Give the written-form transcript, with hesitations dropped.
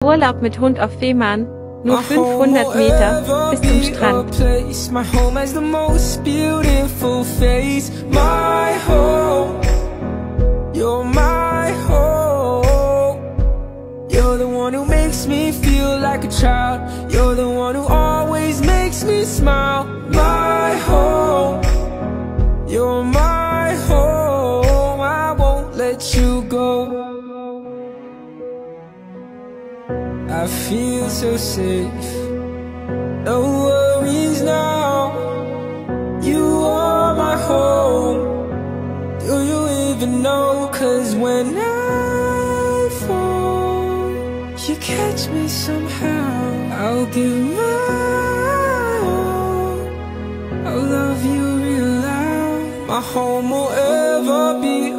Urlaub mit Hund auf Fehmarn, nur 500 Meter bis zum Strand. I feel so safe, no worries now. You are my home. Do you even know? 'Cause when I fall, you catch me somehow. I'll give my all. I'll love you real loud. My home will ever be